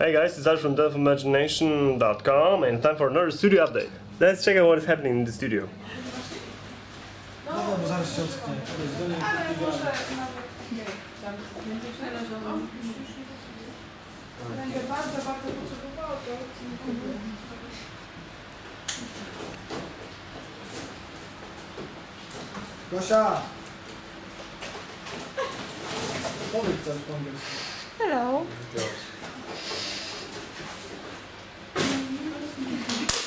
Hey guys, it's Ash from deafimagination.com and it's time for another studio update. Let's check out what is happening in the studio. Gosia! Powiedz coś po angielsku. Hello.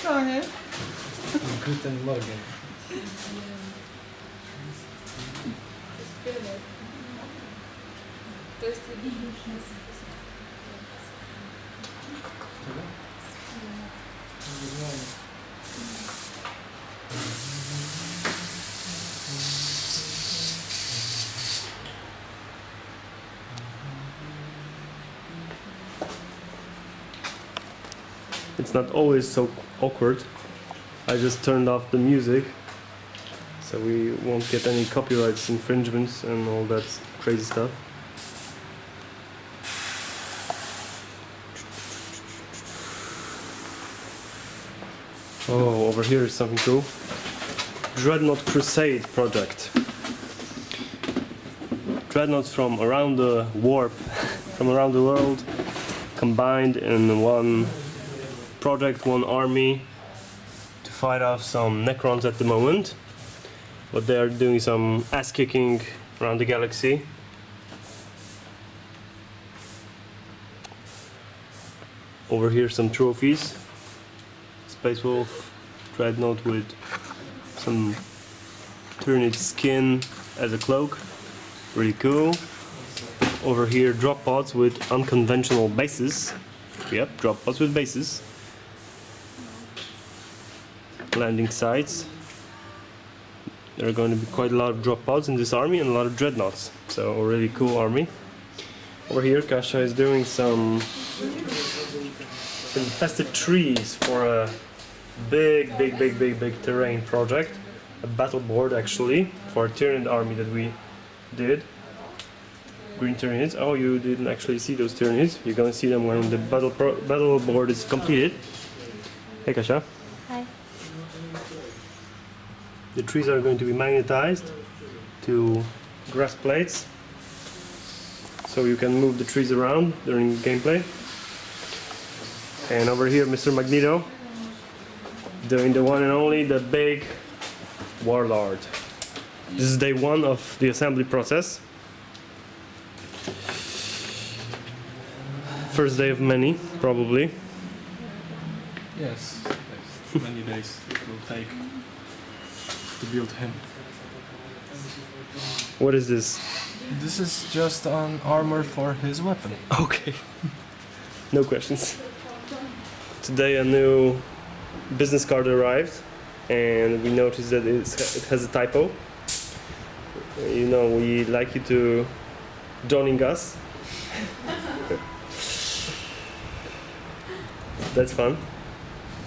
Koniec. Guten Morgen. To jest It's not always so awkward. I just turned off the music so we won't get any copyrights infringements and all that crazy stuff. Oh, over here is something cool. Dreadnought Crusade project. Dreadnoughts from around the warp, from around the world, combined in one project, one army, to fight off some Necrons at the moment. But they are doing some ass kicking around the galaxy. Over here some trophies. Space Wolf Dreadnought with some Tyrannid skin as a cloak. Really cool. Over here drop pods with unconventional bases. Yep, drop pods with bases. Landing sites. There are going to be quite a lot of drop pods in this army and a lot of dreadnoughts. So a really cool army. Over here Kasia is doing some infested trees for a big terrain project. A battle board actually for a Tyrannid army that we did. Green Tyrannids. Oh, you didn't actually see those Tyrannids. You're gonna see them when the battle board is completed. Hey Kasia. Hi. The trees are going to be magnetized to grass plates, so you can move the trees around during gameplay. And over here, Mr. Magneto doing the one and only, the big Warlord. This is day one of the assembly process. First day of many, probably. Yes, many days it will take to build him. What is this? This is just an armor for his weapon. Okay. No questions. Today a new business card arrived and we noticed that it has a typo. You know, we like you to joining us. That's fun.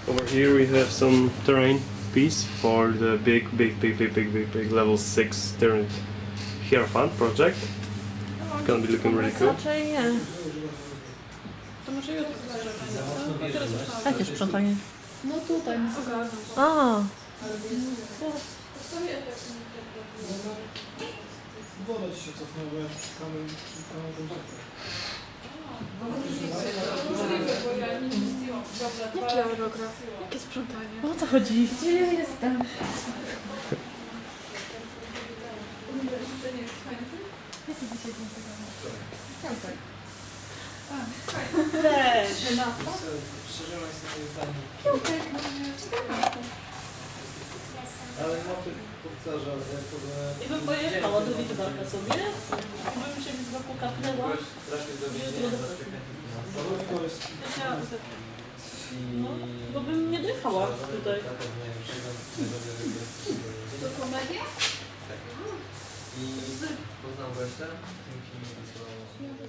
Over here we have some terrain piece for the big level 6 Tyrannid Hierophant project. Gonna be looking really cool. Raczej nie. To może jutro. Jakie sprzątanie? No tutaj. A. Woda ci się cofnęła, bo ja szukałem Jakie autograf? Jakie sprzątanie? O co chodzi? Gdzie ja jestem? Jaki dzisiaj dzień tego? Też. 13? Piątek. 14. Ale motyw powtarza, jak to I bym pojechała do Witbarka sobie, bym się z boku kapnęła i jutro do pracy. No, bo bym nie dojechała tutaj. To komedia? I poznał gościa, tym filmem